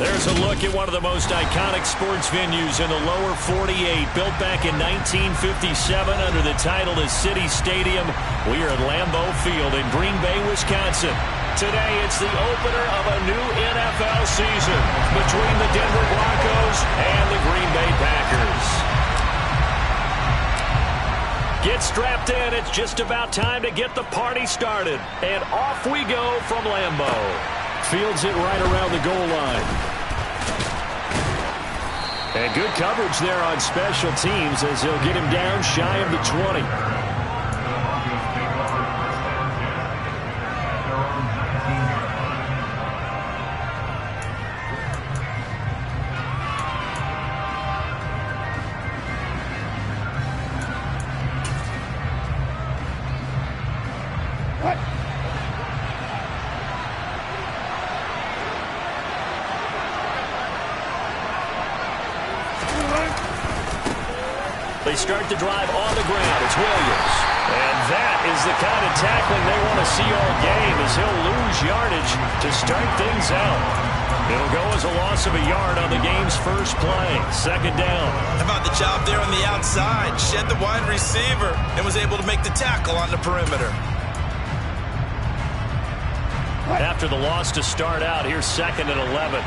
There's a look at one of the most iconic sports venues in the lower 48, built back in 1957 under the title of City Stadium. We are at Lambeau Field in Green Bay, Wisconsin. Today, it's the opener of a new NFL season between the Denver Broncos and the Green Bay Packers. Get strapped in. It's just about time to get the party started. And off we go from Lambeau. Fields it right around the goal line. And good coverage there on special teams as he'll get him down shy of the 20. They start the drive on the ground. It's Williams. And that is the kind of tackling they want to see all game as he'll lose yardage to start things out. It'll go as a loss of a yard on the game's first play. Second down. How about the job there on the outside? Shed the wide receiver and was able to make the tackle on the perimeter. After the loss to start out, here's 2nd and 11.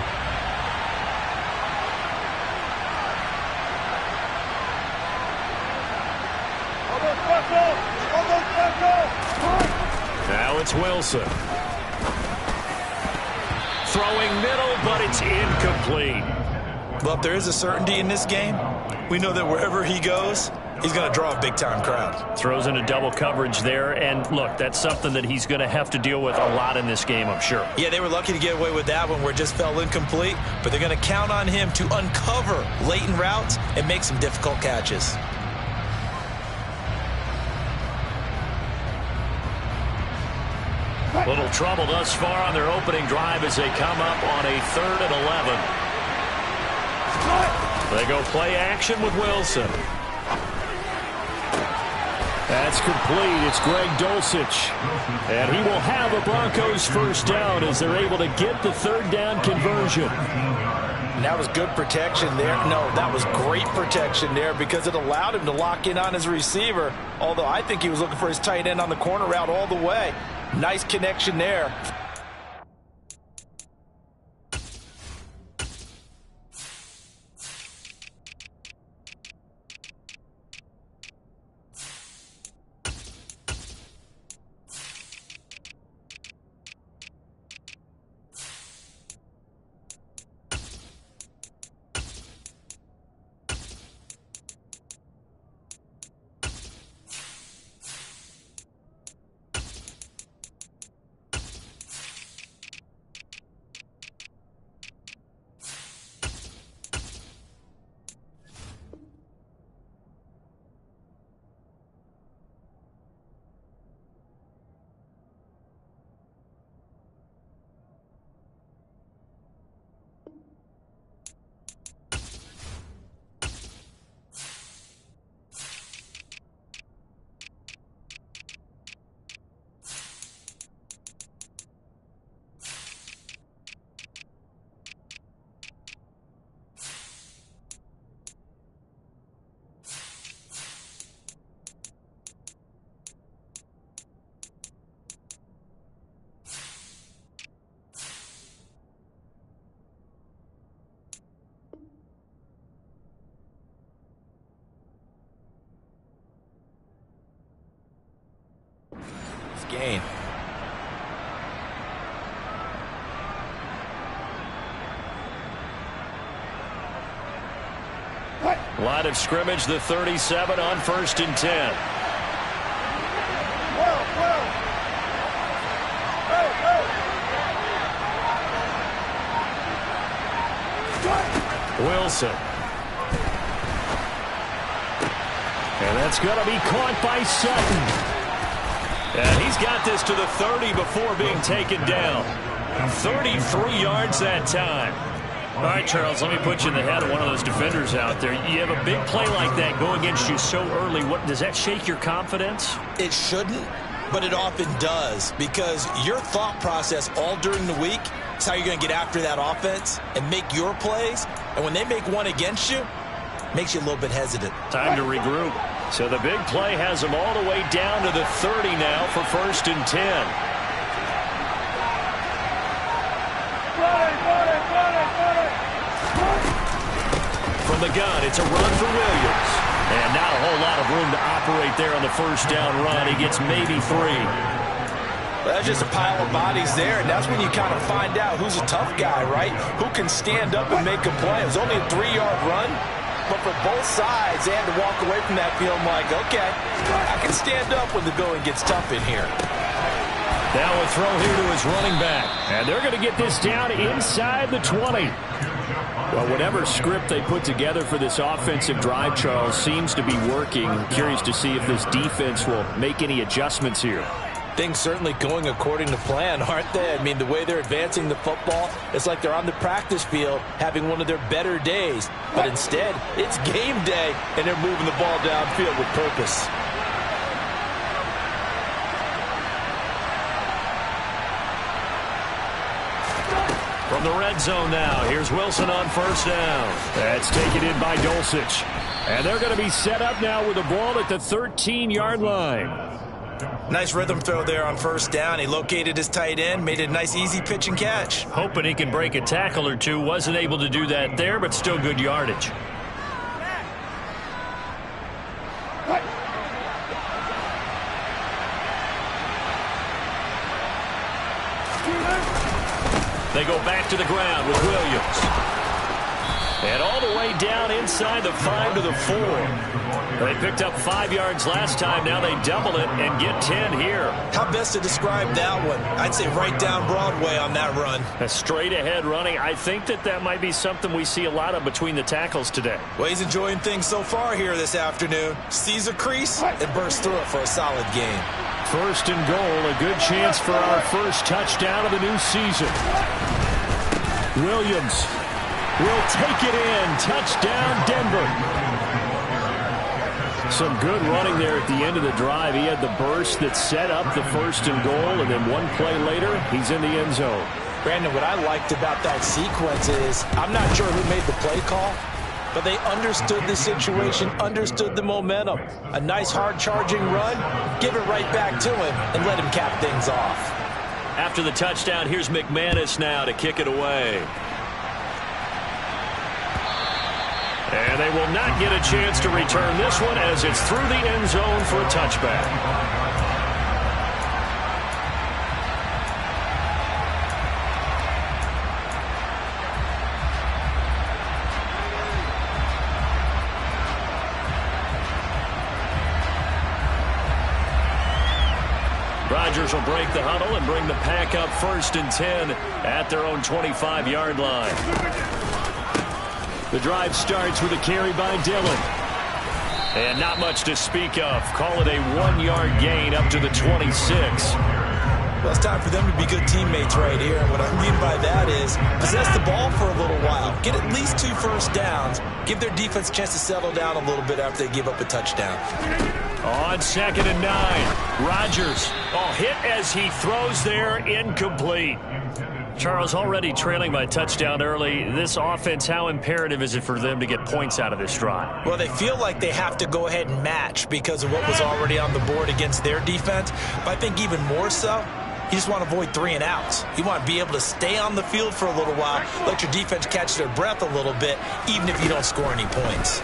Now it's Wilson. Throwing middle, but it's incomplete. Well, if there is a certainty in this game, we know that wherever he goes, he's going to draw a big-time crowd. Throws into double coverage there, and look, that's something that he's going to have to deal with a lot in this game, I'm sure. Yeah, they were lucky to get away with that one where it just fell incomplete, but they're going to count on him to uncover latent routes and make some difficult catches. Little trouble thus far on their opening drive as they come up on a 3rd and 11. They go play action with Wilson. That's complete. It's Greg Dulcich. And he will have a Broncos first down as they're able to get the 3rd down conversion. That was good protection there. No, that was great protection there because it allowed him to lock in on his receiver, although I think he was looking for his tight end on the corner route all the way. Nice connection there. Gain. Line of scrimmage, the 37 on 1st and 10. Wilson. And that's going to be caught by Sutton. And he's got this to the 30 before being taken down. 33 yards that time. All right, Charles, let me put you in the head of one of those defenders out there. You have a big play like that go against you so early. What does that shake your confidence? It shouldn't, but it often does, because your thought process all during the week It's how you're going to get after that offense and make your plays. And when they make one against you, it makes you a little bit hesitant. Time to regroup. So the big play has them all the way down to the 30 now for 1st and 10. From the gun, it's a run for Williams. And not a whole lot of room to operate there on the 1st down run. He gets maybe 3. Well, that's just a pile of bodies there, and that's when you kind of find out who's a tough guy, right? Who can stand up and make a play. It was only a 3-yard run, but for both sides, they had to walk away from that feeling like, okay, I can stand up when the going gets tough in here. Now a throw here to his running back. And they're going to get this down inside the 20. Well, whatever script they put together for this offensive drive, Charles, seems to be working. I'm curious to see if this defense will make any adjustments here. Things certainly going according to plan, aren't they? I mean, the way they're advancing the football, it's like they're on the practice field having one of their better days. But instead, it's game day, and they're moving the ball downfield with purpose. From the red zone now, here's Wilson on 1st down. That's taken in by Dulcich. And they're going to be set up now with the ball at the 13-yard line. Nice rhythm throw there on 1st down. He located his tight end, made it a nice easy pitch and catch. Hoping he can break a tackle or two. Wasn't able to do that there, but still good yardage. They go back to the ground with Williams. And all the way down inside the 5 to the 4. They picked up 5 yards last time. Now they double it and get 10 here. How best to describe that one? I'd say right down Broadway on that run. A straight ahead running. I think that might be something we see a lot of between the tackles today. Well, he's enjoying things so far here this afternoon. Sees a crease and bursts through it for a solid game. 1st and goal. A good chance for our first touchdown of the new season. Williams will take it in. Touchdown, Denver. Some good running there at the end of the drive. He had the burst that set up the 1st and goal, and then one play later, he's in the end zone. Brandon, what I liked about that sequence is I'm not sure who made the play call, but they understood the situation, understood the momentum. A nice hard-charging run, give it right back to him, and let him cap things off. After the touchdown, here's McManus now to kick it away. And they will not get a chance to return this one as it's through the end zone for a touchback. Rodgers will break the huddle and bring the pack up 1st and 10 at their own 25-yard line. The drive starts with a carry by Dillon. And not much to speak of. Call it a 1-yard gain up to the 26. Well, it's time for them to be good teammates right here. And what I mean by that is possess the ball for a little while. Get at least 2 first downs. Give their defense a chance to settle down a little bit after they give up a touchdown. On 2nd and 9, Rodgers. Hit as he throws there, incomplete. Charles, already trailing by touchdown early. This offense, how imperative is it for them to get points out of this drive? Well, they feel like they have to go ahead and match because of what was already on the board against their defense. But I think even more so, you just want to avoid 3 and outs. You want to be able to stay on the field for a little while, let your defense catch their breath a little bit, even if you don't score any points.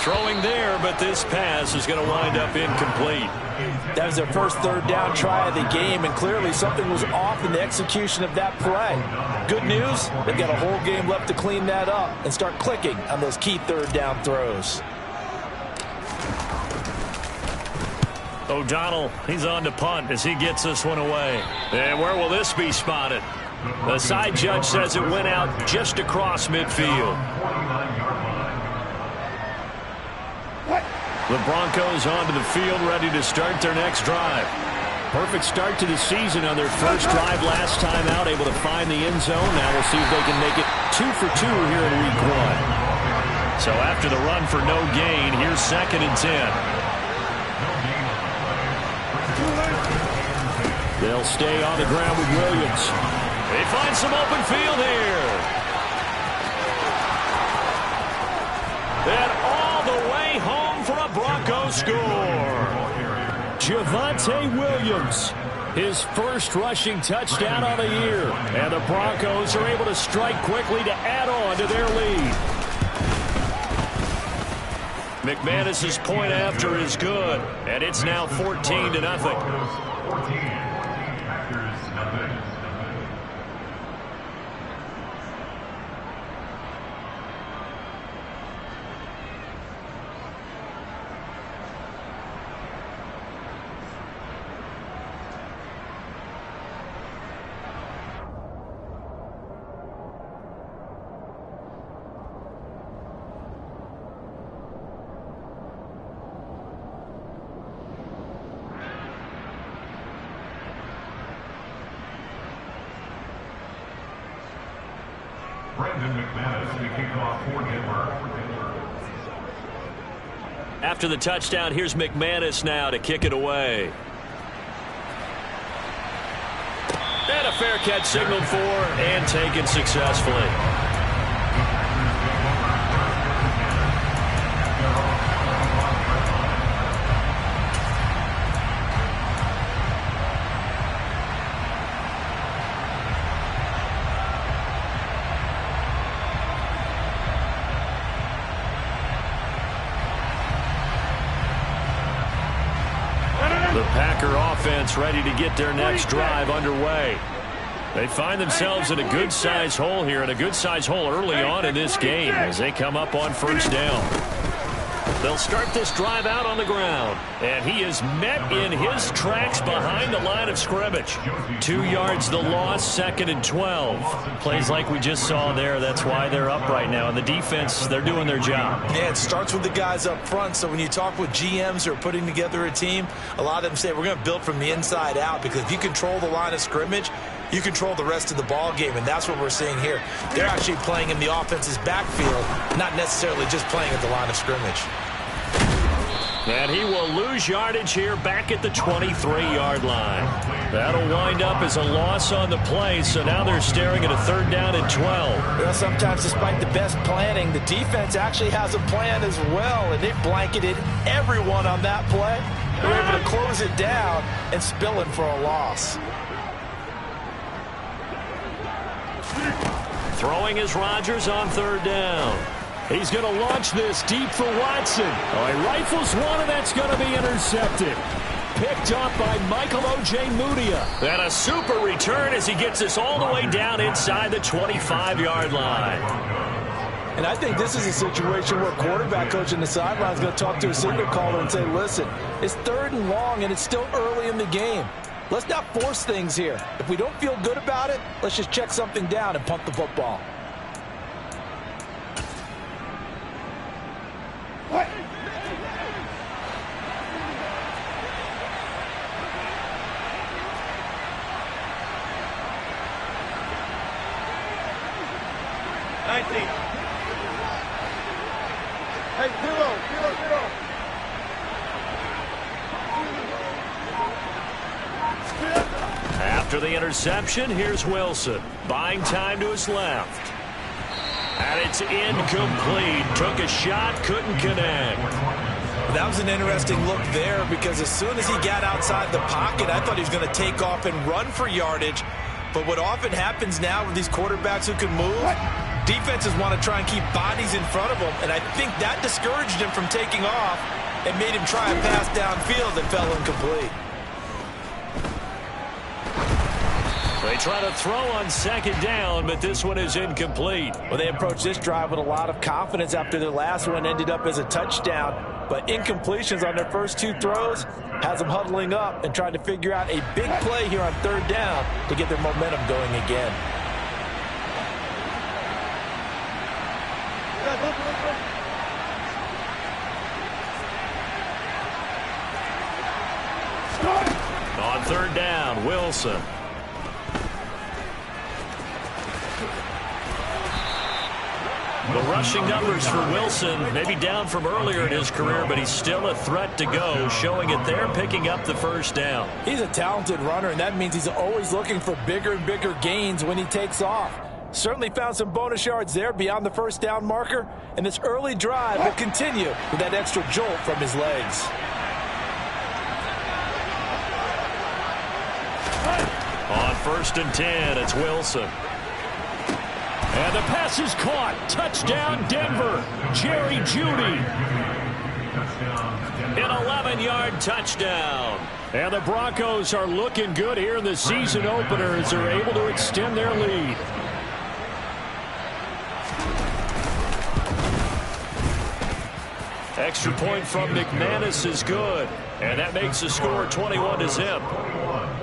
Throwing there, but this pass is going to wind up incomplete. That was their first 3rd down try of the game, and clearly something was off in the execution of that play. Good news, they've got a whole game left to clean that up and start clicking on those key 3rd down throws. O'Donnell, he's on to punt as he gets this one away. And where will this be spotted? The side judge says it went out just across midfield. The Broncos onto the field, ready to start their next drive. Perfect start to the season on their first drive last time out, able to find the end zone. Now we'll see if they can make it 2 for 2 here in week 1. So after the run for no gain, here's 2nd and 10. They'll stay on the ground with Williams. They find some open field here. And all the way home for a Broncos score. Javonte Williams, his first rushing touchdown on the year. And the Broncos are able to strike quickly to add on to their lead. McManus's point after is good, and it's now 14-0. After the touchdown, here's McManus now to kick it away. And a fair catch signaled for and taken successfully. Offense ready to get their next drive underway. They find themselves in a good-sized hole here, and a good-sized hole early on in this game as they come up on first down. They'll start this drive out on the ground, and he is met in his tracks behind the line of scrimmage. 2 yards the loss, 2nd and 12. Plays like we just saw there. That's why they're up right now. And the defense, they're doing their job. Yeah, it starts with the guys up front. So when you talk with GMs who are putting together a team, a lot of them say we're going to build from the inside out, because if you control the line of scrimmage, you control the rest of the ball game, and that's what we're seeing here. They're actually playing in the offense's backfield, not necessarily just playing at the line of scrimmage. And he will lose yardage here back at the 23-yard line. That'll wind up as a loss on the play, so now they're staring at a 3rd down and 12. Well, sometimes despite the best planning, the defense actually has a plan as well, and they blanketed everyone on that play. They're able to close it down and spill it for a loss. Throwing is Rodgers on 3rd down. He's going to launch this deep for Watson. Oh, he rifles one, and that's going to be intercepted. Picked up by Michael Ojemudia. And a super return as he gets this all the way down inside the 25-yard line. And I think this is a situation where quarterback coach in the sideline is going to talk to a signal caller and say, listen, it's 3rd and long, and it's still early in the game. Let's not force things here. If we don't feel good about it, let's just check something down and punt the football. What? Hey, zero. After the interception, here's Wilson. Buying time to his left. And it's incomplete. Took a shot, couldn't connect. That was an interesting look there, because as soon as he got outside the pocket, I thought he was going to take off and run for yardage. But what often happens now with these quarterbacks who can move, defenses want to try and keep bodies in front of them, and I think that discouraged him from taking off and made him try a pass downfield that fell incomplete. They try to throw on 2nd down, but this one is incomplete. Well, they approached this drive with a lot of confidence after their last one ended up as a touchdown, but incompletions on their first 2 throws has them huddling up and trying to figure out a big play here on 3rd down to get their momentum going again. On 3rd down, Wilson. The rushing numbers for Wilson, maybe down from earlier in his career, but he's still a threat to go, showing it there, picking up the first down. He's a talented runner, and that means he's always looking for bigger and bigger gains when he takes off. Certainly found some bonus yards there beyond the first down marker, and this early drive will continue with that extra jolt from his legs. On 1st and 10, it's Wilson. And the pass is caught. Touchdown, Denver. Jerry Jeudy. An 11-yard touchdown. And the Broncos are looking good here in the season opener as they're able to extend their lead. Extra point from McManus is good. And that makes the score 21-0.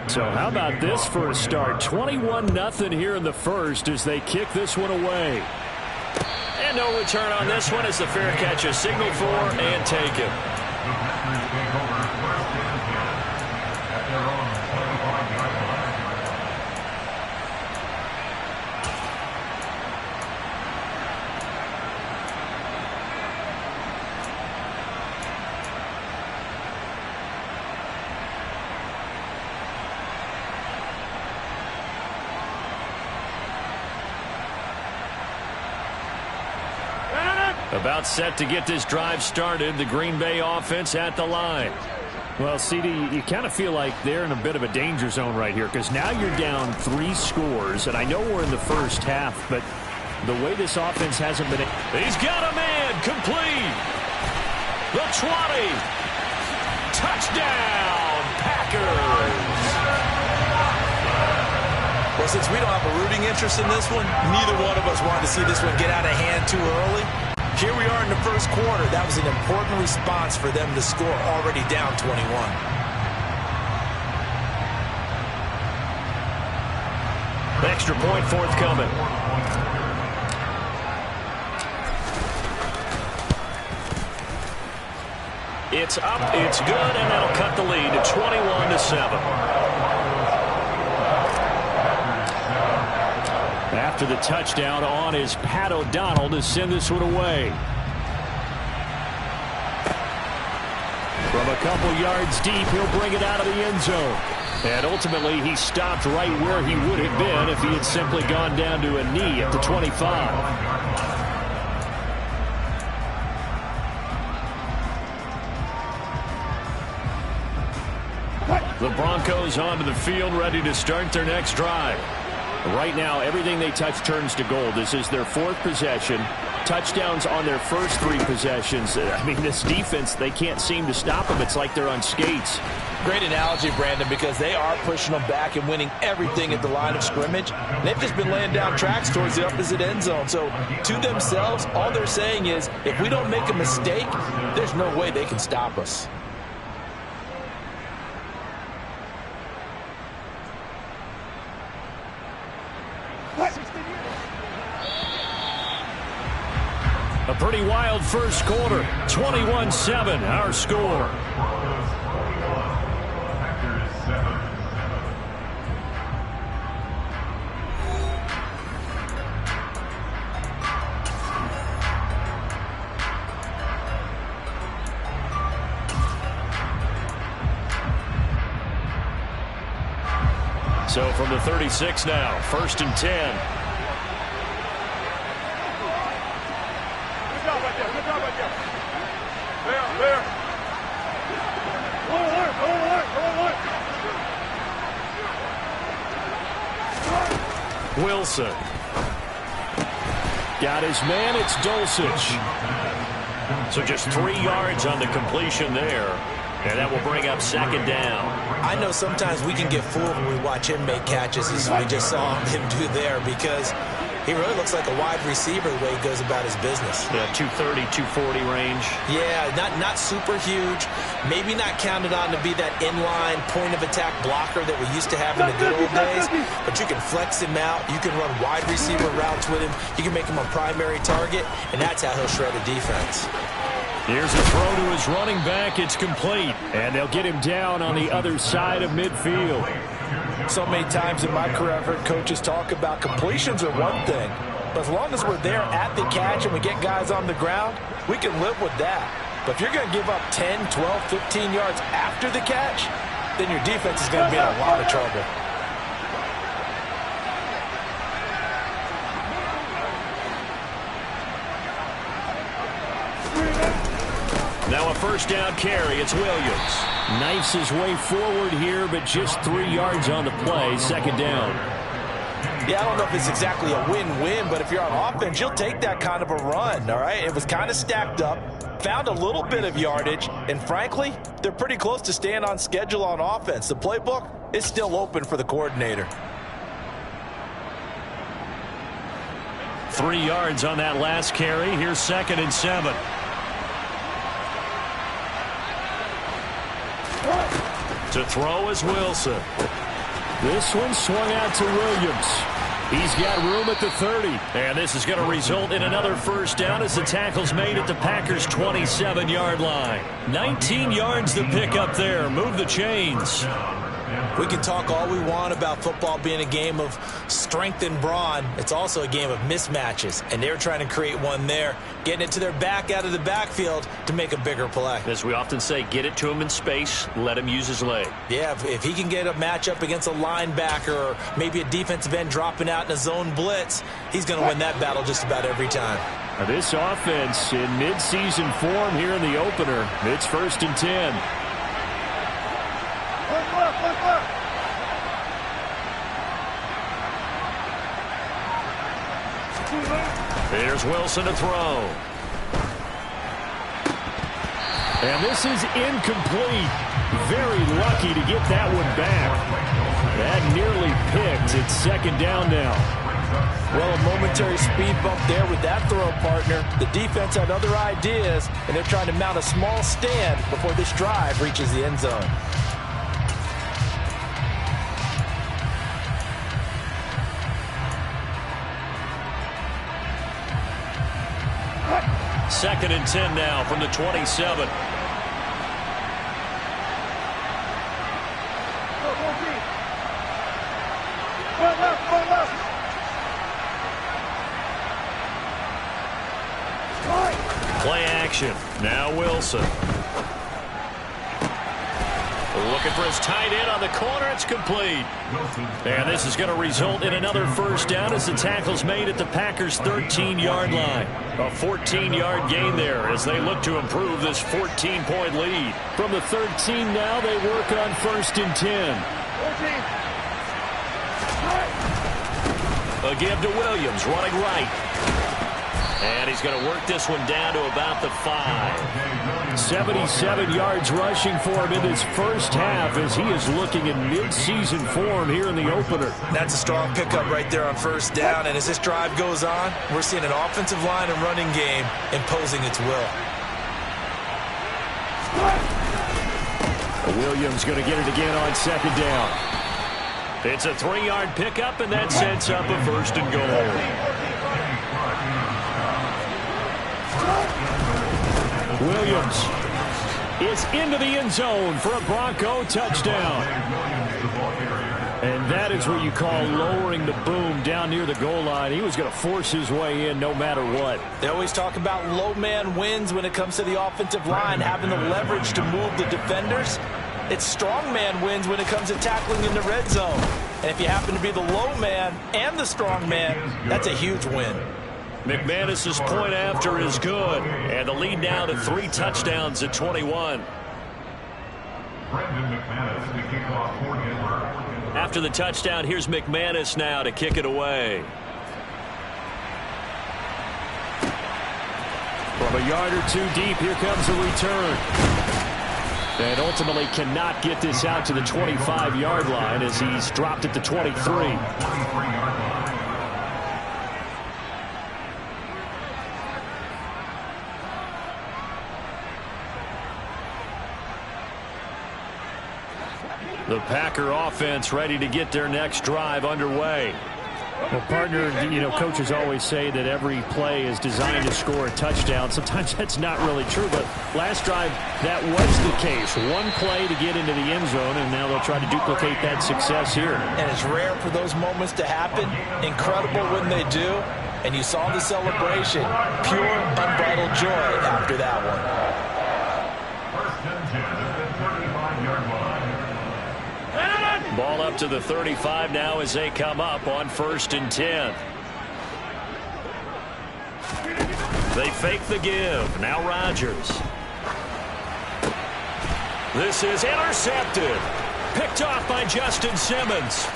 So how about this for a start? 21-0 here in the first as they kick this one away. And no return on this one as the fair catch is signaled for and taken. About set to get this drive started, the Green Bay offense at the line. Well, CD, you kind of feel like they're in a bit of a danger zone right here because now you're down 3 scores, and I know we're in the first half, but the way this offense hasn't been... He's got a man, complete. The 20. Touchdown, Packers. Well, since we don't have a rooting interest in this one, neither one of us wanted to see this one get out of hand too early. Here we are in the first quarter. That was an important response for them to score, already down 21. Extra point forthcoming. It's up, it's good, and that'll cut the lead to 21-7. After the touchdown on is Pat O'Donnell to send this one away. From a couple yards deep, he'll bring it out of the end zone. And ultimately, he stopped right where he would have been if he had simply gone down to a knee at the 25. The Broncos onto the field, ready to start their next drive. Right now, everything they touch turns to gold. This is their 4th possession. Touchdowns on their first 3 possessions. I mean, this defense, they can't seem to stop them. It's like they're on skates. Great analogy, Brandon, because they are pushing them back and winning everything at the line of scrimmage. They've just been laying down tracks towards the opposite end zone. So, to themselves, all they're saying is, if we don't make a mistake, there's no way they can stop us. A pretty wild first quarter. 21-7, our score. So from the 36 now, 1st and 10. Wilson. Got his man, it's Dulcich. So just 3 yards on the completion there. And that will bring up 2nd down. I know sometimes we can get fooled when we watch him make catches as we just saw him do there because he really looks like a wide receiver the way he goes about his business. Yeah, 230, 240 range. Yeah, not super huge. Maybe not counted on to be that inline point-of-attack blocker that we used to have in the good old days. But you can flex him out. You can run wide receiver routes with him. You can make him a primary target, and that's how he'll shred a defense. Here's a throw to his running back. It's complete. And they'll get him down on the other side of midfield. So many times in my career I've heard coaches talk about completions are one thing, but as long as we're there at the catch and we get guys on the ground, we can live with that. But if you're going to give up 10, 12, 15 yards after the catch, then your defense is going to be in a lot of trouble. Now a first down carry. It's Williams. Knifes his way forward here, but just 3 yards on the play. Second down. Yeah, I don't know if it's exactly a win-win, but if you're on offense, you'll take that kind of a run, all right? It was kind of stacked up, found a little bit of yardage, and frankly, they're pretty close to staying on schedule on offense. The playbook is still open for the coordinator. 3 yards on that last carry. Here's 2nd and 7. To throw is Wilson. This one swung out to Williams. He's got room at the 30. And this is going to result in another first down as the tackle's made at the Packers' 27-yard line. 19 yards to pick up there. Move the chains. We can talk all we want about football being a game of strength and brawn. It's also a game of mismatches, and they're trying to create one there, getting it to their back out of the backfield to make a bigger play. As we often say, get it to him in space, let him use his leg. Yeah, if he can get a matchup against a linebacker or maybe a defensive end dropping out in a zone blitz, he's going to win that battle just about every time. Now this offense in midseason form here in the opener. It's 1st and 10. Here's Wilson to throw. And this is incomplete. Very lucky to get that one back. That nearly picked. It's 2nd down now. Well, a momentary speed bump there with that throw, partner. The defense had other ideas, and they're trying to mount a small stand before this drive reaches the end zone. Second and 10 now from the 27. Play action. Now Wilson. Looking for his tight end on the corner. It's complete. And this is going to result in another first down as the tackle's made at the Packers' 13-yard line. A 14-yard gain there as they look to improve this 14-point lead. From the 13 now, they work on 1st and 10. A give to Williams, running right. And he's going to work this one down to about the 5. 77 yards rushing for him in his first half as he is looking in midseason form here in the opener. That's a strong pickup right there on first down. And as this drive goes on, we're seeing an offensive line and running game imposing its will. Williams going to get it again on 2nd down. It's a 3-yard pickup, and that sets up a 1st and goal. Williams is into the end zone for a Bronco touchdown. And that is what you call lowering the boom down near the goal line. He was going to force his way in no matter what. They always talk about low man wins when it comes to the offensive line, having the leverage to move the defenders. It's strong man wins when it comes to tackling in the red zone. And if you happen to be the low man and the strong man, that's a huge win. McManus's point after is good. And the lead now to 3 touchdowns at 21. After the touchdown, here's McManus now to kick it away. From a yard or 2 deep, here comes a return. And ultimately cannot get this out to the 25-yard line as he's dropped at the 23. The Packer offense ready to get their next drive underway. Well, partner, you know, coaches always say that every play is designed to score a touchdown. Sometimes that's not really true, but last drive, that was the case. One play to get into the end zone, and now they'll try to duplicate that success here. And it's rare for those moments to happen. Incredible when they do. And you saw the celebration. Pure, unbridled joy after that one. Ball up to the 35 now as they come up on 1st and 10. They fake the give. Now Rodgers. This is intercepted. Picked off by Justin Simmons.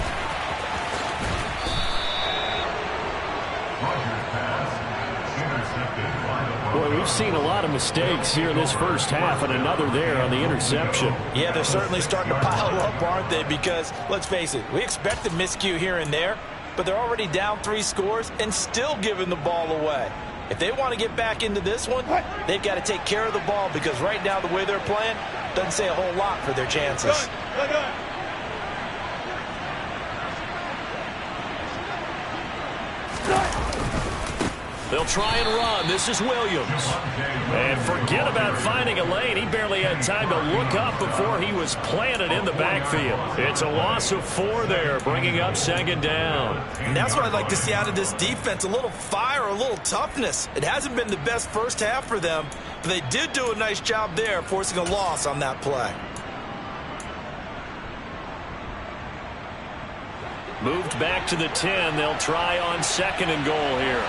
Boy, we've seen a lot of mistakes here in this first half, and another there on the interception. Yeah, they're certainly starting to pile up, aren't they? Because, let's face it, we expect a miscue here and there, but they're already down 3 scores and still giving the ball away. If they want to get back into this one, they've got to take care of the ball, because right now the way they're playing doesn't say a whole lot for their chances. They'll try and run. This is Williams. And forget about finding a lane. He barely had time to look up before he was planted in the backfield. It's a loss of 4 there, bringing up 2nd down. And that's what I'd like to see out of this defense, a little fire, a little toughness. It hasn't been the best first half for them, but they did do a nice job there, forcing a loss on that play. Moved back to the 10. They'll try on 2nd and goal here.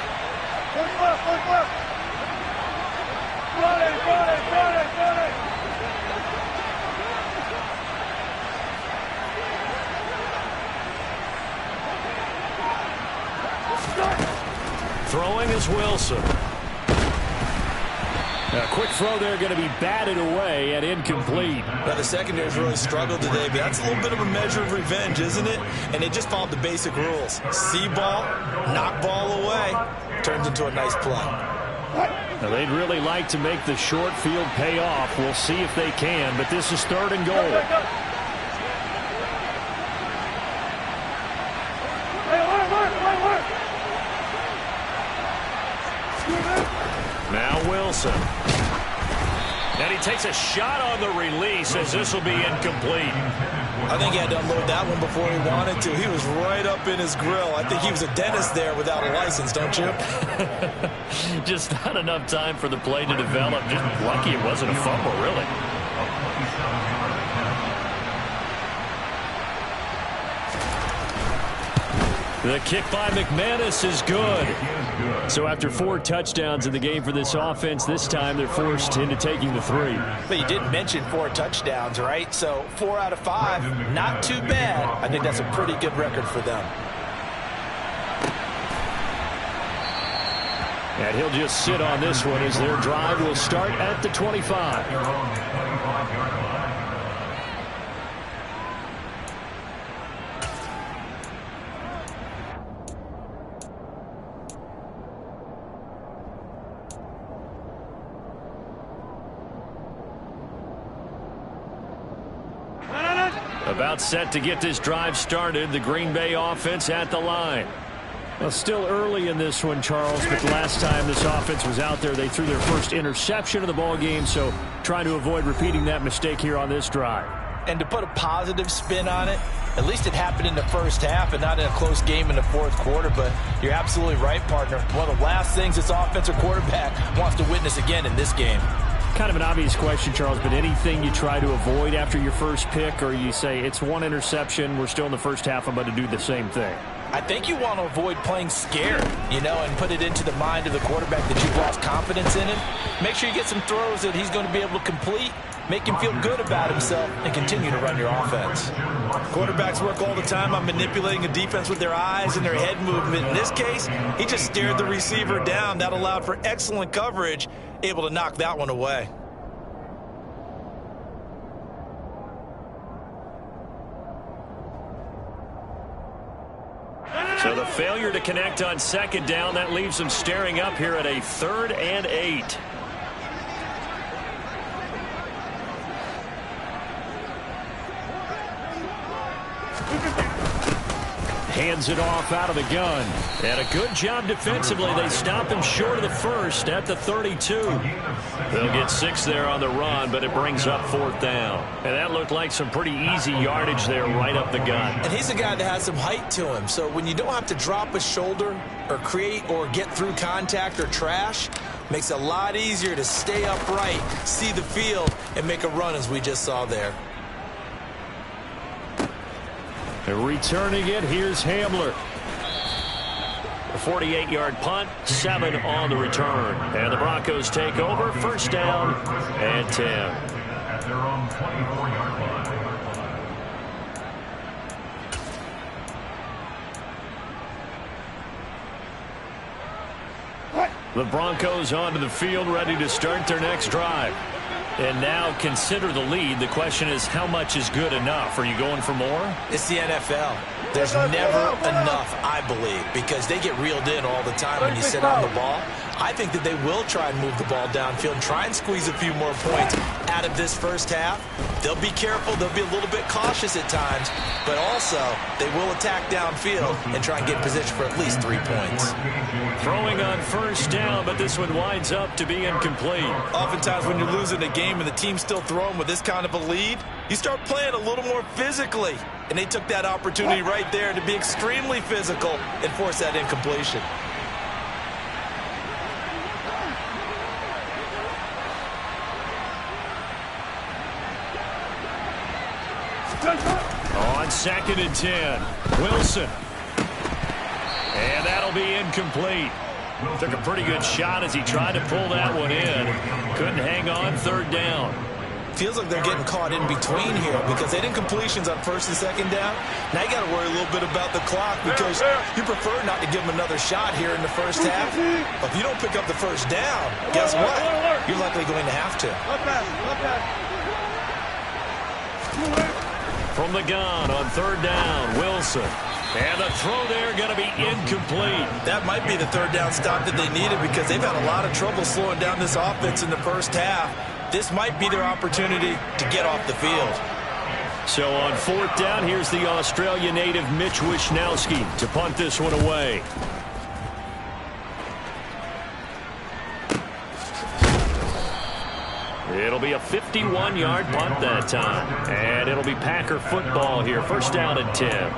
Throwing is Wilson. A quick throw there, going to be batted away and incomplete. Now, the secondary's really struggled today, but that's a little bit of a measure of revenge, isn't it? And they just followed the basic rules. See ball, knock ball away, turns into a nice play. Now, they'd really like to make the short field pay off. We'll see if they can, but this is 3rd and goal. Now Wilson. And he takes a shot on the release as this will be incomplete. I think he had to unload that one before he wanted to. He was right up in his grill. I think he was a dentist there without a license, don't you? Just not enough time for the play to develop. Just lucky it wasn't a fumble, really. The kick by McManus is good. So after 4 touchdowns in the game for this offense, this time they're forced into taking the 3. But you did mention 4 touchdowns, right? So 4 out of 5, not too bad. I think that's a pretty good record for them. And he'll just sit on this one as their drive will start at the 25. About set to get this drive started. The Green Bay offense at the line. Well, still early in this one, Charles, but the last time this offense was out there, they threw their first interception of the ball game, so trying to avoid repeating that mistake here on this drive. And to put a positive spin on it, at least it happened in the first half and not in a close game in the 4th quarter, but you're absolutely right, partner. One of the last things this offensive quarterback wants to witness again in this game. Kind of an obvious question, Charles, but anything you try to avoid after your first pick, or you say it's 1 interception, we're still in the first half, I'm about to do the same thing? I think you want to avoid playing scared, you know, and put it into the mind of the quarterback that you've lost confidence in him. Make sure you get some throws that he's going to be able to complete, make him feel good about himself, and continue to run your offense. Quarterbacks work all the time on manipulating a defense with their eyes and their head movement. In this case, he just stared the receiver down. That allowed for excellent coverage, able to knock that one away. So the failure to connect on 2nd down, that leaves them staring up here at a 3rd and 8. hands it off out of the gun. And a good job defensively. They stop him short of the first at the 32. They'll get 6 there on the run, but it brings up 4th down. And that looked like some pretty easy yardage there right up the gut. And he's a guy that has some height to him. So when you don't have to drop a shoulder or create or get through contact or trash, makes it a lot easier to stay upright, see the field, and make a run as we just saw there. And returning it, here's Hamler. A 48-yard punt, 7 on the return. And the Broncos take over, 1st down and 10. At their own 24-yard line. The Broncos onto the field, ready to start their next drive. And now consider the lead. The question is, how much is good enough? Are you going for more? It's the NFL. There's never enough, I believe, because they get reeled in all the time when you sit on the ball. I think that they will try and move the ball downfield and try and squeeze a few more points out of this first half. They'll be careful. They'll be a little bit cautious at times, but also they will attack downfield and try and get in position for at least 3 points. Throwing on 1st down, but this one winds up to be incomplete. Oftentimes when you're losing a game and the team's still throwing with this kind of a lead, you start playing a little more physically. And they took that opportunity right there to be extremely physical and force that incompletion. On 2nd and 10, Wilson. And that'll be incomplete. Took a pretty good shot as he tried to pull that one in. Couldn't hang on 3rd down. Feels like they're getting caught in between here because they did completions on 1st and 2nd down. Now you got to worry a little bit about the clock because you prefer not to give them another shot here in the first half. But if you don't pick up the 1st down, guess what? You're likely going to have to. From the gun on 3rd down, Wilson. And the throw there going to be incomplete. That might be the 3rd down stop that they needed because they've had a lot of trouble slowing down this offense in the first half. This might be their opportunity to get off the field. So on 4th down, here's the Australia native Mitch Wishnowsky to punt this one away. It'll be a 51-yard punt that time. And it'll be Packer football here. 1st down and 10.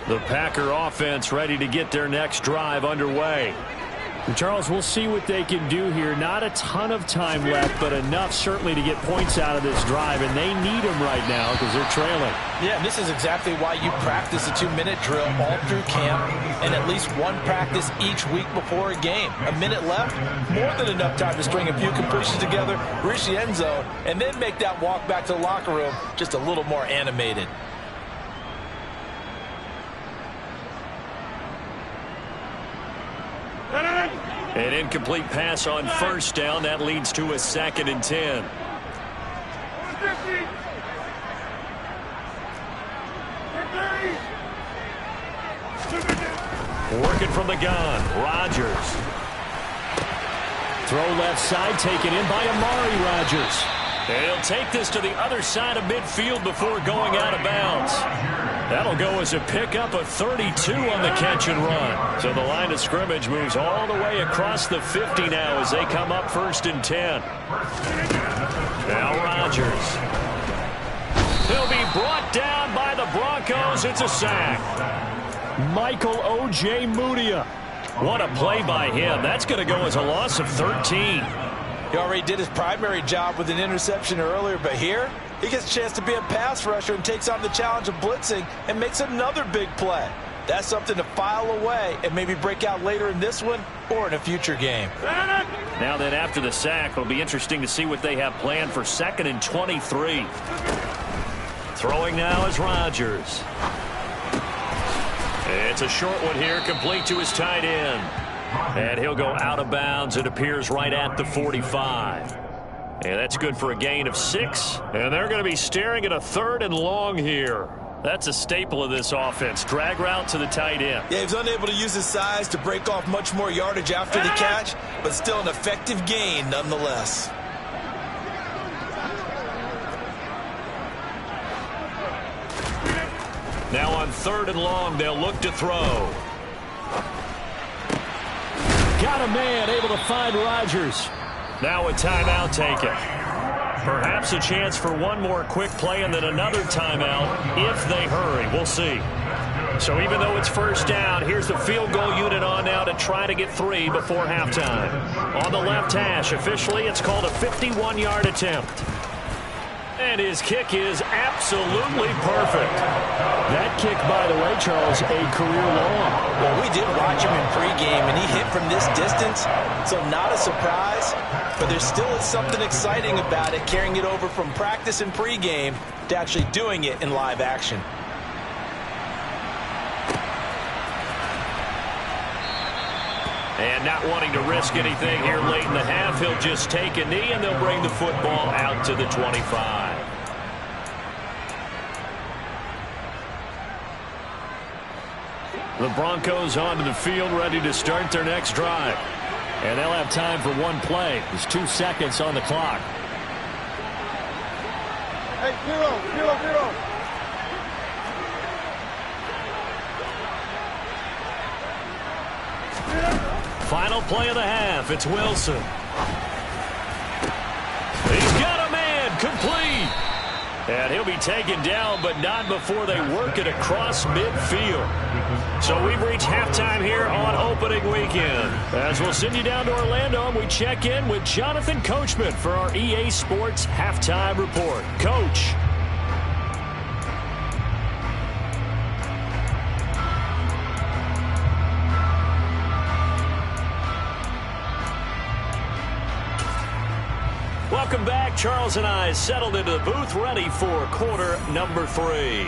The Packer offense ready to get their next drive underway. And Charles, we'll see what they can do here. Not a ton of time left, but enough certainly to get points out of this drive, and they need them right now because they're trailing. Yeah, and this is exactly why you practice a 2-minute drill all through camp and at least one practice each week before a game. A minute left, more than enough time to string a few completions together, reach the end zone, and then make that walk back to the locker room just a little more animated. An incomplete pass on 1st down. That leads to a 2nd and 10. Working from the gun, Rodgers. Throw left side, taken in by Amari Rodgers. And he'll take this to the other side of midfield before going out of bounds. That'll go as a pickup of 32 on the catch and run. So the line of scrimmage moves all the way across the 50 now as they come up 1st and 10. Now Rodgers. He'll be brought down by the Broncos. It's a sack. Michael Ojemudia. What a play by him. That's going to go as a loss of 13. He already did his primary job with an interception earlier, but here he gets a chance to be a pass rusher and takes on the challenge of blitzing and makes another big play. That's something to file away and maybe break out later in this one or in a future game. Now then, after the sack, it'll be interesting to see what they have planned for 2nd and 23. Throwing now is Rodgers. It's a short one here, complete to his tight end. And he'll go out of bounds. It appears right at the 45. And that's good for a gain of 6. And they're going to be staring at a 3rd and long here. That's a staple of this offense. Drag route to the tight end. Yeah, he was unable to use his size to break off much more yardage after the catch, but still an effective gain nonetheless. Now on 3rd and long, they'll look to throw. Got a man able to find Rodgers. Now a timeout taken. Perhaps a chance for one more quick play and then another timeout if they hurry. We'll see. So even though it's 1st down, here's the field goal unit on now to try to get 3 before halftime. On the left hash, officially it's called a 51-yard attempt. And his kick is absolutely perfect. That kick, by the way, Charles, a career long. Well, we did watch him in pregame, and he hit from this distance, so not a surprise. But there still is something exciting about it, carrying it over from practice and pregame to actually doing it in live action. And not wanting to risk anything here late in the half, he'll just take a knee, and they'll bring the football out to the 25. The Broncos onto the field, ready to start their next drive. And they'll have time for one play. There's 2 seconds on the clock. Hey, 0-0-0. Final play of the half. It's Wilson. He's got a man. Complete. And he'll be taken down, but not before they work it across midfield. So we've reached halftime here on opening weekend. As we'll send you down to Orlando, and we check in with Jonathan Coachman for our EA Sports Halftime Report. Coach. Welcome back. Charles and I settled into the booth, ready for quarter number 3.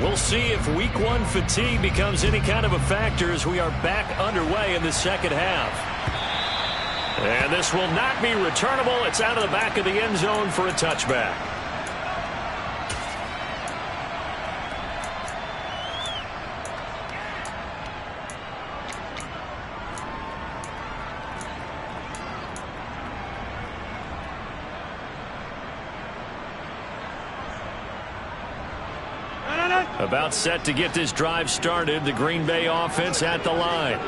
We'll see if week 1 fatigue becomes any kind of a factor as we are back underway in the second half. And this will not be returnable. It's out of the back of the end zone for a touchback. About set to get this drive started. The Green Bay offense at the line.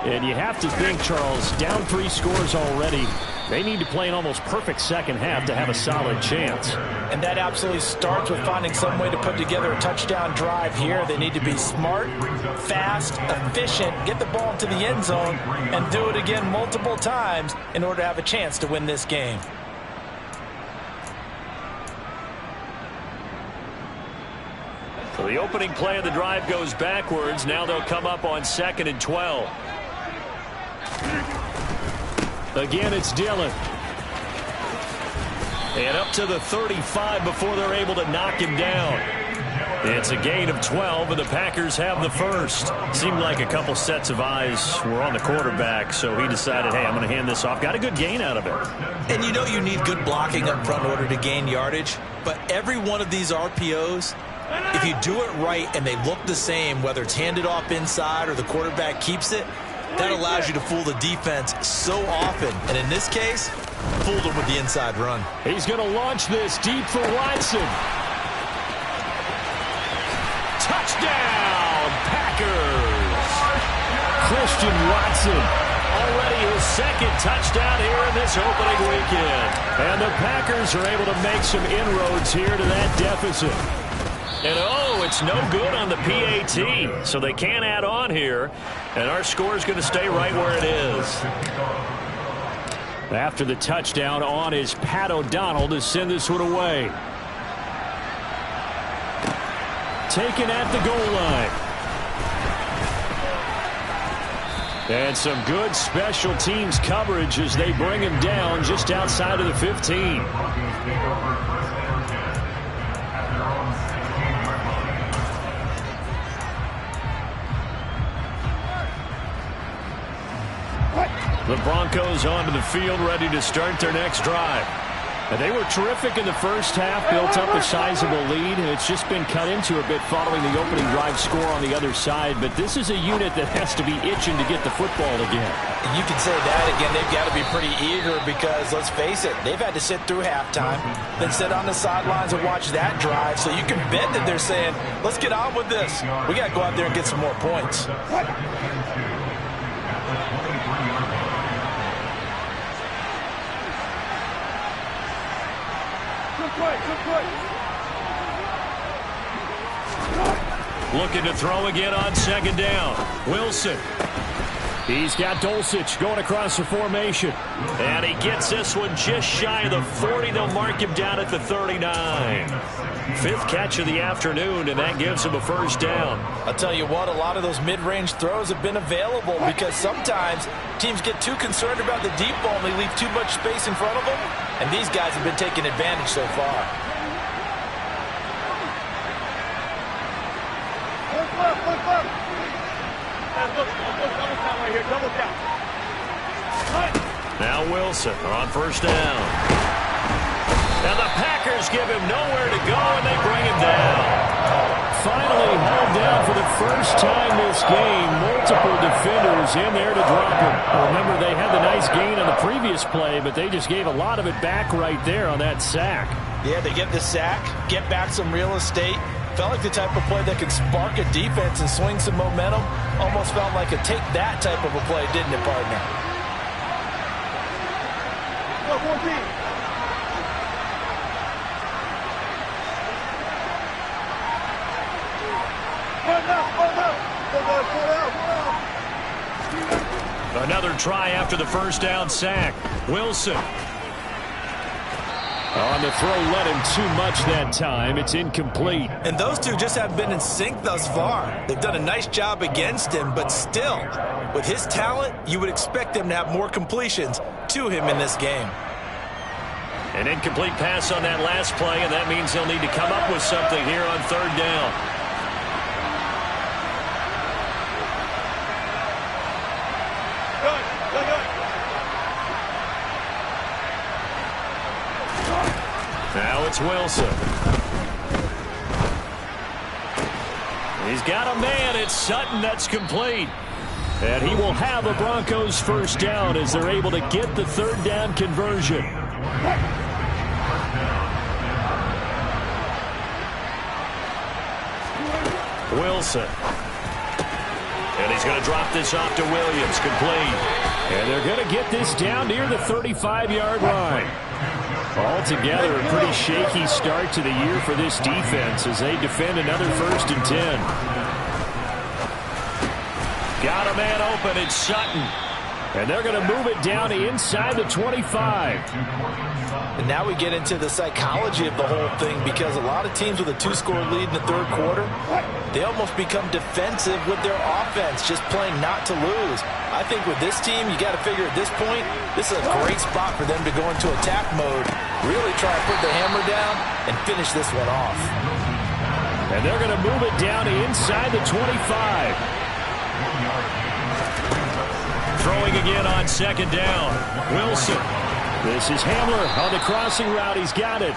And you have to think, Charles, down 3 scores already. They need to play an almost perfect second half to have a solid chance. And that absolutely starts with finding some way to put together a touchdown drive here. They need to be smart, fast, efficient, get the ball into the end zone, and do it again multiple times in order to have a chance to win this game. So the opening play of the drive goes backwards. Now they'll come up on 2nd and 12. Again, it's Dillon. And up to the 35 before they're able to knock him down. It's a gain of 12, and the Packers have the first. Seemed like a couple sets of eyes were on the quarterback, so he decided, hey, I'm going to hand this off. Got a good gain out of it. And you know you need good blocking up front in order to gain yardage, but every one of these RPOs, if you do it right and they look the same, whether it's handed off inside or the quarterback keeps it, that allows you to fool the defense so often. And in this case, fooled them with the inside run. He's going to launch this deep for Watson. Touchdown, Packers! Christian Watson. Already his 2nd touchdown here in this opening weekend. And the Packers are able to make some inroads here to that deficit. And oh, it's no good on the PAT, so they can't add on here. And our score is going to stay right where it is. After the touchdown on is Pat O'Donnell to send this one away. Taken at the goal line. And some good special teams coverage as they bring him down just outside of the 15. The Broncos onto the field, ready to start their next drive. And they were terrific in the first half, built up a sizable lead. It's just been cut into a bit following the opening drive score on the other side. But this is a unit that has to be itching to get the football again. You can say that again. They've got to be pretty eager because, let's face it, they've had to sit through halftime, then sit on the sidelines and watch that drive. So you can bet that they're saying, let's get on with this. We got to go out there and get some more points. Looking to throw again on second down. Wilson. He's got Dulcich going across the formation. And he gets this one just shy of the 40. They'll mark him down at the 39. Fifth catch of the afternoon, and that gives him a first down. I'll tell you what, a lot of those mid-range throws have been available because sometimes teams get too concerned about the deep ball and they leave too much space in front of them. And these guys have been taking advantage so far. Now Wilson on first down. And the Packers give him nowhere to go, and they bring him down. Finally hauled down for the first time this game. Multiple defenders in there to drop him. Remember, they had the nice gain on the previous play, but they just gave a lot of it back right there on that sack. Yeah, they get the sack, get back some real estate. Felt like the type of play that could spark a defense and swing some momentum. Almost felt like a take that type of a play, didn't it, partner? Go, 14. Another try after the first down sack. Wilson. On the throw, led him too much that time. It's incomplete. And those two just haven't been in sync thus far. They've done a nice job against him, but still, with his talent, you would expect them to have more completions to him in this game. An incomplete pass on that last play, and that means they'll need to come up with something here on third down. Now it's Wilson. He's got a man. It's Sutton. That's complete. And he will have a Broncos first down as they're able to get the third down conversion. Wilson. And he's going to drop this off to Williams. Complete. And they're going to get this down near the 35-yard line. Altogether, a pretty shaky start to the year for this defense as they defend another 1st and 10. Got a man open. It's Sutton. And they're going to move it down inside the 25. And now we get into the psychology of the whole thing because a lot of teams with a 2-score lead in the third quarter, they almost become defensive with their offense, just playing not to lose. I think with this team, you got to figure at this point, this is a great spot for them to go into attack mode, really try to put the hammer down and finish this one off. And they're going to move it down inside the 25. Throwing again on second down. Wilson. This is Hamler on the crossing route. He's got it.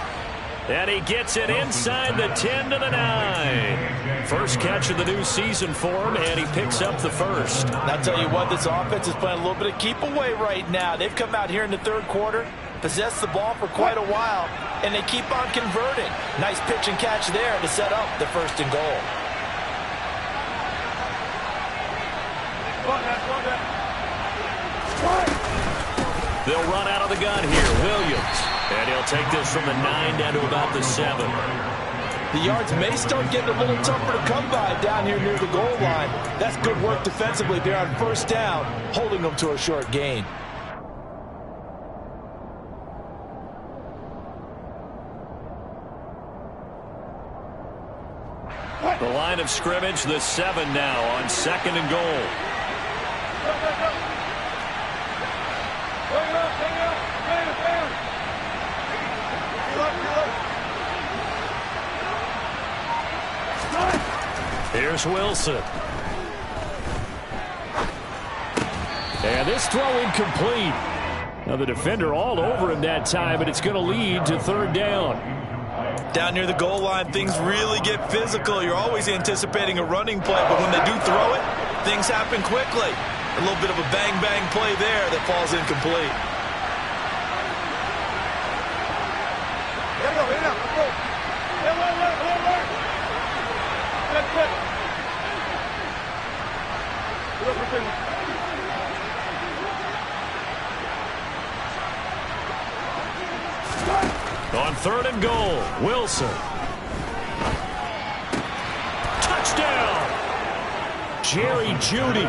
And he gets it inside the 10 to the 9. First catch of the new season for him, and he picks up the first. And I'll tell you what, this offense is playing a little bit of keep away right now. They've come out here in the third quarter, possessed the ball for quite a while, and they keep on converting. Nice pitch and catch there to set up the 1st and goal. They'll run out of the gun here. Williams. And he'll take this from the 9 down to about the 7. The yards may start getting a little tougher to come by down here near the goal line. That's good work defensively there on 1st down, holding them to a short gain. line of scrimmage. The 7 now on 2nd and goal. Here's Wilson. And this throw incomplete. Now the defender all over him that time, but it's going to lead to 3rd down. Down near the goal line, things really get physical. You're always anticipating a running play, but when they do throw it, things happen quickly. A little bit of a bang-bang play there that falls incomplete. On 3rd and goal, Wilson. Touchdown! Jerry Jeudy,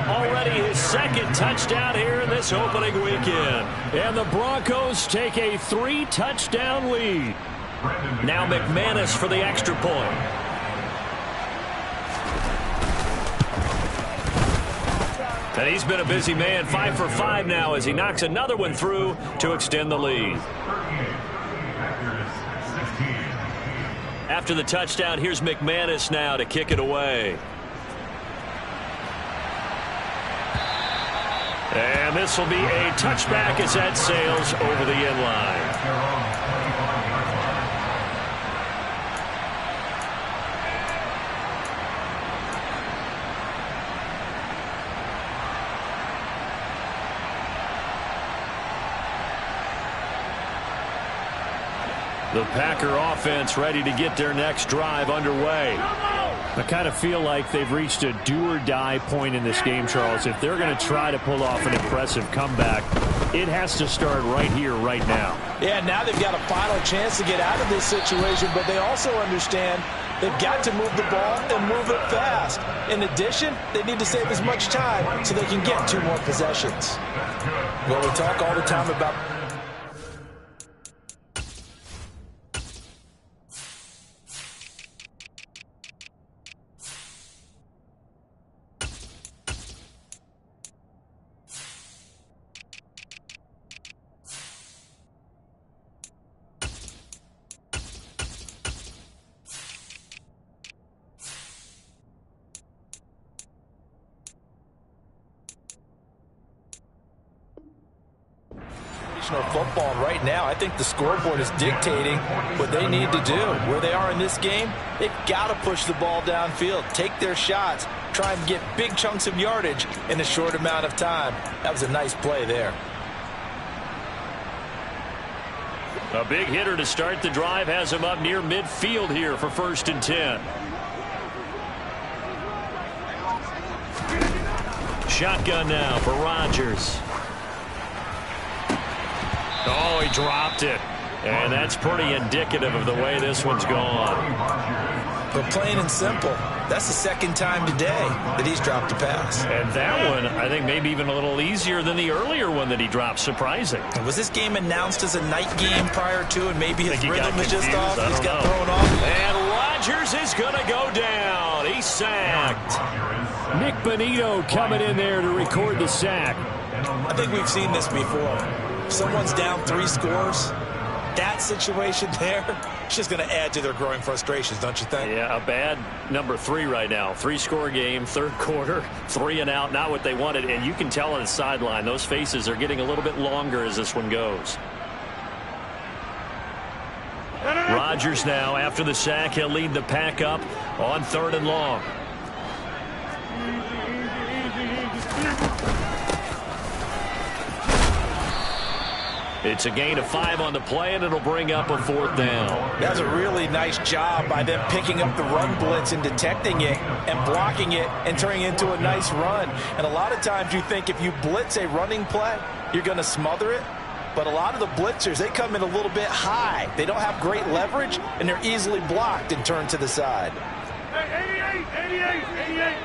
already his 2nd touchdown here in this opening weekend. And the Broncos take a 3-touchdown lead. Now McManus for the extra point. And he's been a busy man, 5 for 5 now as he knocks another one through to extend the lead. After the touchdown, here's McManus now to kick it away. And this will be a touchback as that sails over the end line. The Packer offense ready to get their next drive underway. I kind of feel like they've reached a do-or-die point in this game, Charles. If they're going to try to pull off an impressive comeback, it has to start right here, right now. Yeah, now they've got a final chance to get out of this situation, but they also understand they've got to move the ball and move it fast. In addition, they need to save as much time so they can get 2 more possessions. Well, we talk all the time about football right now. I think the scoreboard is dictating what they need to do. Where they are in this game, they've got to push the ball downfield, take their shots, try and get big chunks of yardage in a short amount of time. That was a nice play there. A big hitter to start the drive has him up near midfield here for 1st and 10. Shotgun now for Rodgers. Oh, he dropped it. And that's pretty indicative of the way this one's gone. But plain and simple, that's the 2nd time today that he's dropped a pass. And that one, I think, maybe even a little easier than the earlier one that he dropped. Surprising. Was this game announced as a night game prior to, and maybe his rhythm is just off? He's got know. thrown off. And Rodgers is going to go down. He's sacked. Nick Bonito coming in there to record the sack. I think we've seen this before. Someone's down 3 scores. That situation there, it's just going to add to their growing frustrations, don't you think? Yeah, a bad number 3 right now. 3-score game, 3rd quarter, 3 and out, not what they wanted. And you can tell on the sideline, those faces are getting a little bit longer as this one goes. Rodgers now, after the sack, he'll lead the pack up on 3rd and long. It's a gain of 5 on the play, and it'll bring up a 4th down. That's a really nice job by them picking up the run blitz and detecting it and blocking it and turning it into a nice run. And a lot of times you think if you blitz a running play, you're going to smother it. But a lot of the blitzers, they come in a little bit high. They don't have great leverage, and they're easily blocked and turned to the side. 88.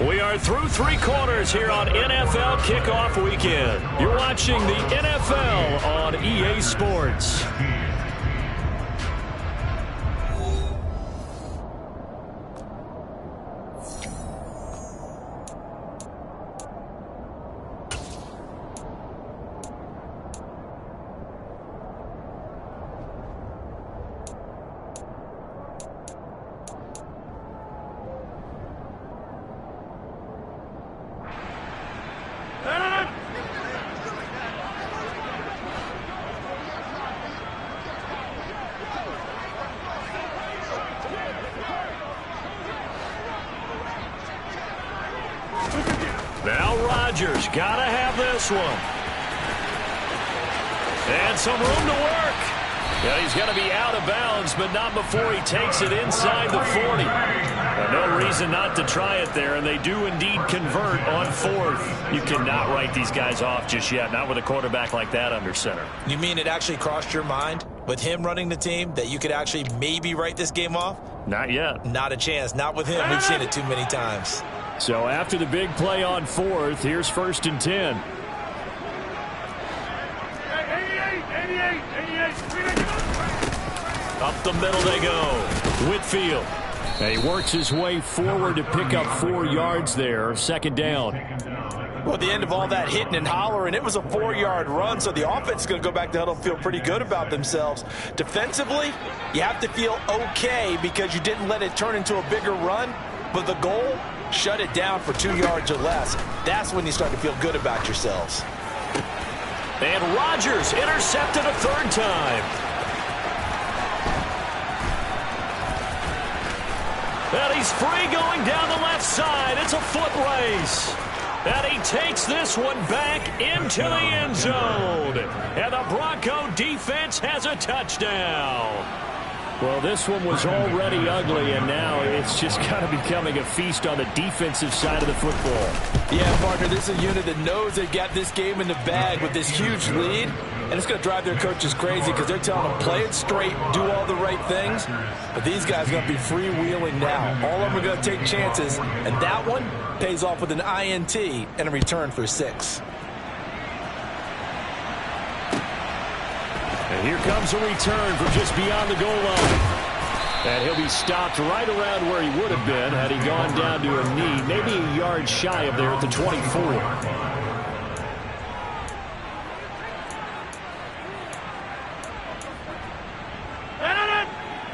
We are are through 3 quarters here on NFL Kickoff Weekend. You're watching the NFL on EA Sports. Now Rodgers gotta have this one. And some room to work. Yeah, he's going to be out of bounds, but not before he takes it inside the 40. No reason not to try it there, and they do indeed convert on 4th. You cannot write these guys off just yet, not with a quarterback like that under center. You mean it actually crossed your mind with him running the team that you could actually maybe write this game off? Not yet. Not a chance. Not with him. We've seen it too many times. So after the big play on 4th, here's 1st and 10. Up the middle they go. Whitfield. He works his way forward to pick up 4 yards there. 2nd down. Well, at the end of all that hitting and hollering, it was a 4-yard run, so the offense is going to go back to huddle and feel pretty good about themselves. Defensively, you have to feel okay because you didn't let it turn into a bigger run, but the goal, shut it down for 2 yards or less. That's when you start to feel good about yourselves. And Rodgers intercepted a 3rd time. And he's free going down the left side. It's a foot race. And he takes this one back into the end zone. And the Bronco defense has a touchdown. Well, this one was already ugly, and now it's just kind of becoming a feast on the defensive side of the football. Yeah, partner, this is a unit that knows they've got this game in the bag with this huge lead, and it's going to drive their coaches crazy because they're telling them play it straight, do all the right things, but these guys are going to be freewheeling now. All of them are going to take chances, and that one pays off with an INT and a return for 6. And here comes a return from just beyond the goal line. And he'll be stopped right around where he would have been had he gone down to a knee, maybe a yard shy of there at the 24.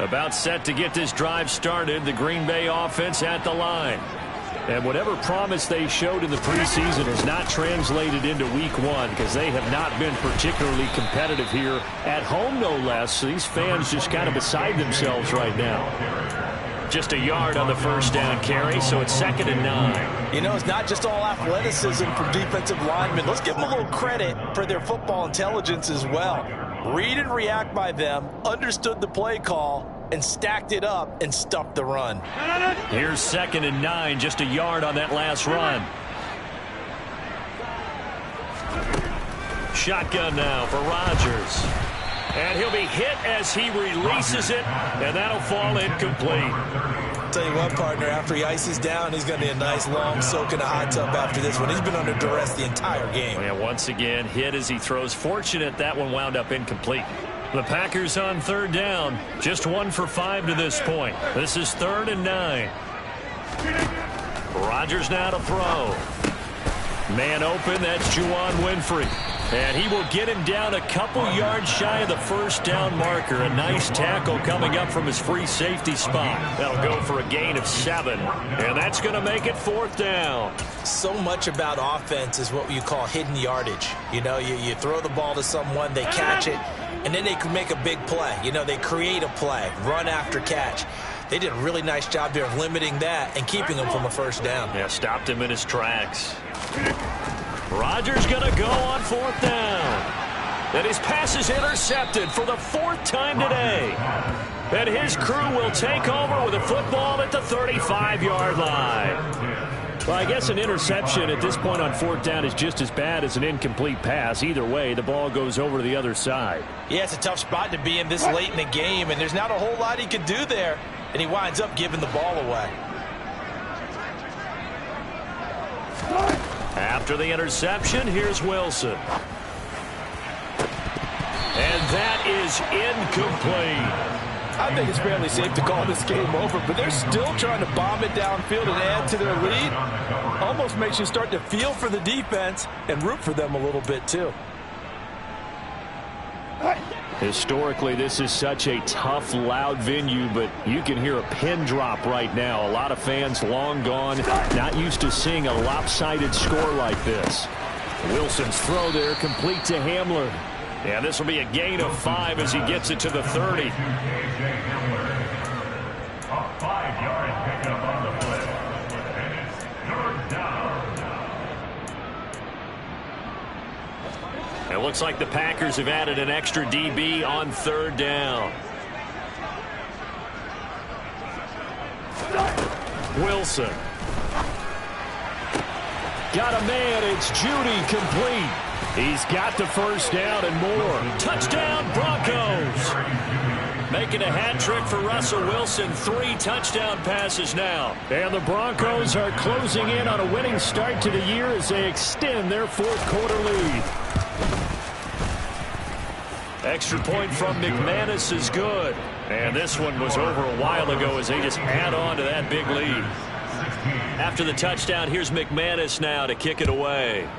About set to get this drive started, the Green Bay offense at the line. And whatever promise they showed in the preseason has not translated into week 1 because they have not been particularly competitive here at home, no less. So these fans just kind of beside themselves right now. Just a yard on the 1st down carry, so it's 2nd and 9. You know, it's not just all athleticism from defensive linemen. Let's give them a little credit for their football intelligence as well. Read and react by them, understood the play call, and stacked it up and stuffed the run. Here's 2nd and 9, just a yard on that last run. Shotgun now for Rodgers. And he'll be hit as he releases it, and that'll fall incomplete. Tell you what, partner, after he ices down, he's going to need a nice long soak in a hot tub after this one. He's been under duress the entire game. Yeah, once again, hit as he throws. Fortunate that one wound up incomplete. The Packers on 3rd down, just 1 for 5 to this point. This is 3rd and 9. Rodgers now to throw. Man open, that's Juwan Winfrey. And he will get him down a couple yards shy of the 1st down marker. A nice tackle coming up from his free safety spot. That'll go for a gain of 7. And that's going to make it 4th down. So much about offense is what you call hidden yardage. You know, you throw the ball to someone, they catch it, and then they can make a big play. You know, they create a play, run after catch. They did a really nice job there of limiting that and keeping him from a 1st down. Yeah, stopped him in his tracks. Rodgers going to go on 4th down. And his pass is intercepted for the 4th time today. And his crew will take over with a football at the 35-yard line. Well, I guess an interception at this point on 4th down is just as bad as an incomplete pass. Either way, the ball goes over to the other side. Yeah, it's a tough spot to be in this late in the game, and there's not a whole lot he could do there, and he winds up giving the ball away. After the interception, here's Wilson. And that is incomplete. I think it's fairly safe to call this game over, but they're still trying to bomb it downfield and add to their lead. Almost makes you start to feel for the defense and root for them a little bit too. Historically, this is such a tough, loud venue, but you can hear a pin drop right now. A lot of fans long gone, not used to seeing a lopsided score like this. Wilson's throw there, complete to Hamler. Yeah, this will be a gain of 5 as he gets it to the 30. A 5-yard pickup on the play. And it's 3rd down. It looks like the Packers have added an extra DB on 3rd down. Wilson. Got a man. It's Judy, complete. He's got the first down and more. Touchdown, Broncos. Making a hat trick for Russell Wilson. 3 touchdown passes now. And the Broncos are closing in on a winning start to the year as they extend their 4th quarter lead. Extra point from McManus is good. And this one was over a while ago as they just add on to that big lead. After the touchdown, here's McManus now to kick it away.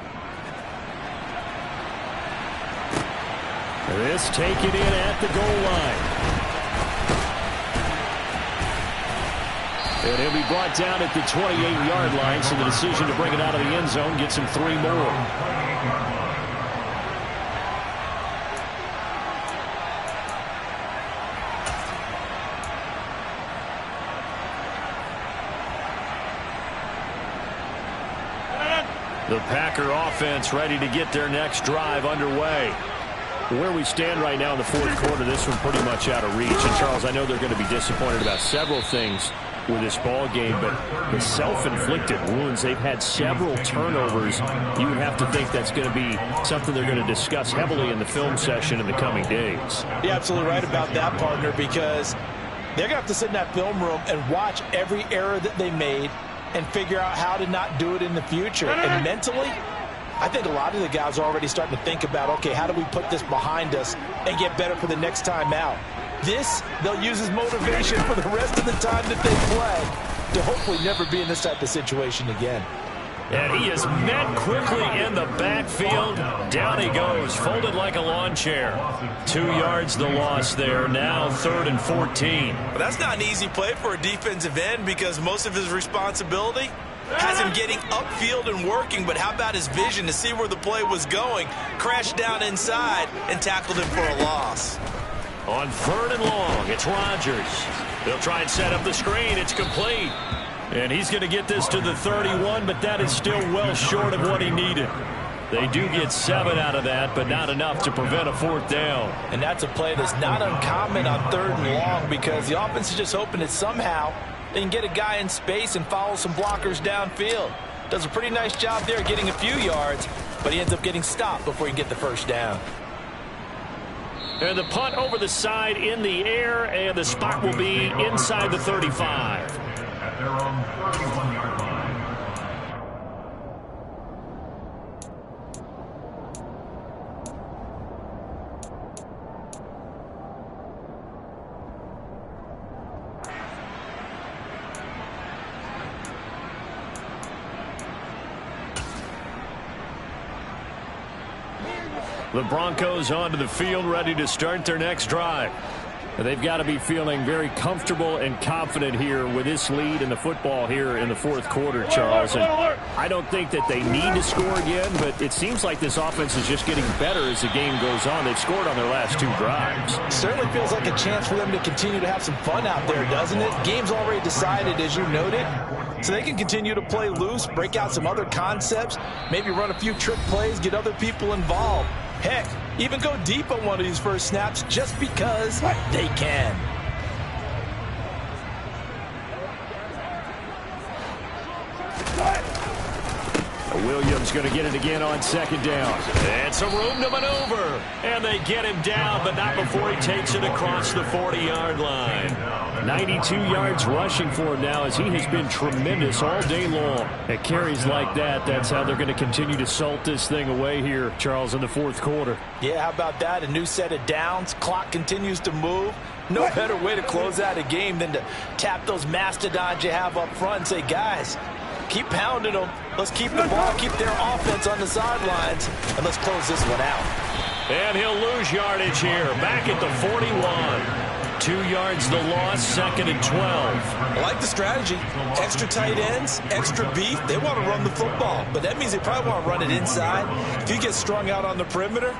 This taken in at the goal line. And he'll be brought down at the 28-yard line, so the decision to bring it out of the end zone gets him 3 more. The Packer offense ready to get their next drive underway. Where we stand right now in the 4th quarter, this one pretty much out of reach. And, Charles, I know they're going to be disappointed about several things with this ball game, but the self-inflicted wounds, they've had several turnovers. You would have to think that's going to be something they're going to discuss heavily in the film session in the coming days. You're absolutely right about that, partner, because they're going to have to sit in that film room and watch every error that they made and figure out how to not do it in the future. And mentally, I think a lot of the guys are already starting to think about, okay, how do we put this behind us and get better for the next time out? This, they'll use as motivation for the rest of the time that they play to hopefully never be in this type of situation again. And he is met quickly in the backfield. Down he goes, folded like a lawn chair. 2 yards the loss there. Now 3rd and 14. But that's not an easy play for a defensive end because most of his responsibility has him getting upfield and working, but how about his vision to see where the play was going, crashed down inside, and tackled him for a loss. On 3rd and long, it's Rodgers. They'll try and set up the screen. It's complete. And he's going to get this to the 31, but that is still well short of what he needed. They do get 7 out of that, but not enough to prevent a 4th down. And that's a play that's not uncommon on 3rd and long because the offense is just hoping that somehow they can get a guy in space and follow some blockers downfield. Does a pretty nice job there getting a few yards, but he ends up getting stopped before he can get the first down. And the punt over the side in the air, and the spot will be inside the 35. At their own 31-yard line. The Broncos onto the field, ready to start their next drive. They've got to be feeling very comfortable and confident here with this lead in the football here in the 4th quarter, Charles. And I don't think that they need to score again, but it seems like this offense is just getting better as the game goes on. They've scored on their last 2 drives. Certainly feels like a chance for them to continue to have some fun out there, doesn't it? Game's already decided, as you noted, so they can continue to play loose, break out some other concepts, maybe run a few trick plays, get other people involved. Heck, even go deep on one of these first snaps just because they can. Williams going to get it again on second down. And some room to maneuver. And they get him down, but not before he takes it across the 40-yard line. 92 yards rushing for him now as he has been tremendous all day long. At carries like that, that's how they're going to continue to salt this thing away here, Charles, in the fourth quarter. Yeah, how about that? A new set of downs. Clock continues to move. No better way to close out a game than to tap those mastodons you have up front and say, guys, keep pounding them. Let's keep the ball, keep their offense on the sidelines, and let's close this one out. And he'll lose yardage here. Back at the 41. 2 yards the loss, second and 12. I like the strategy. Extra tight ends, extra beef. They want to run the football, but that means they probably want to run it inside. If you get strung out on the perimeter,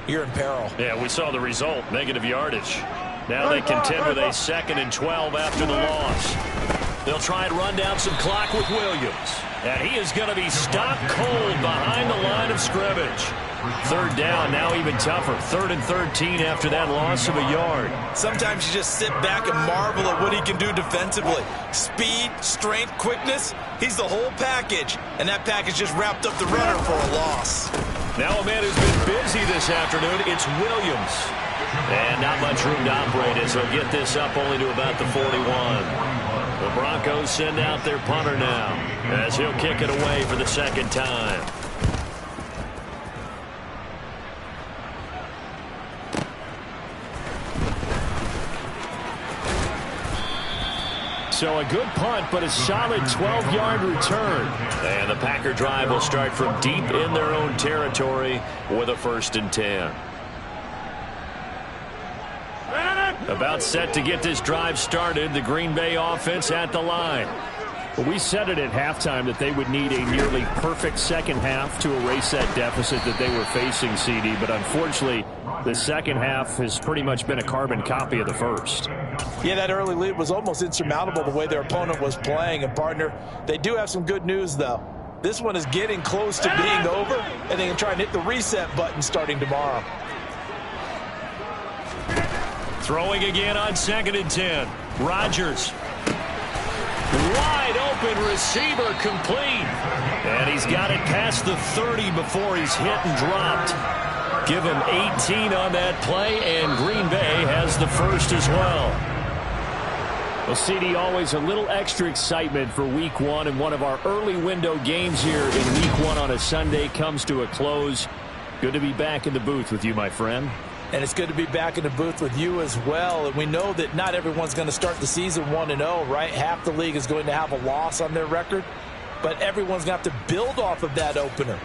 you're in peril. Yeah, we saw the result, negative yardage. Now they contend with a second and 12 after the loss. They'll try and run down some clock with Williams. And he is going to be stopped cold behind the line of scrimmage. Third down, now even tougher. 3rd and 13 after that loss of a yard. Sometimes you just sit back and marvel at what he can do defensively. Speed, strength, quickness, he's the whole package. And that package just wrapped up the runner for a loss. Now a man who's been busy this afternoon, it's Williams. And not much room to operate as he'll get this up only to about the 41. The Broncos send out their punter now as he'll kick it away for the second time. So a good punt, but a solid 12-yard return. And the Packer drive will start from deep in their own territory with a 1st and 10. About set to get this drive started, the Green Bay offense at the line. Well, we said it at halftime that they would need a nearly perfect second half to erase that deficit that they were facing, CD. But unfortunately, the second half has pretty much been a carbon copy of the first. Yeah, that early lead was almost insurmountable the way their opponent was playing. And, partner, they do have some good news, though. This one is getting close to being over, and they can try and hit the reset button starting tomorrow. Throwing again on 2nd and 10. Rodgers. Wide open receiver complete. And he's got it past the 30 before he's hit and dropped. Give him 18 on that play, and Green Bay has the first as well. Well, CD, always a little extra excitement for Week 1, and one of our early window games here in Week 1 on a Sunday comes to a close. Good to be back in the booth with you, my friend. And it's good to be back in the booth with you as well. And we know that not everyone's going to start the season 1-0, right? Half the league is going to have a loss on their record. But everyone's going to have to build off of that opener.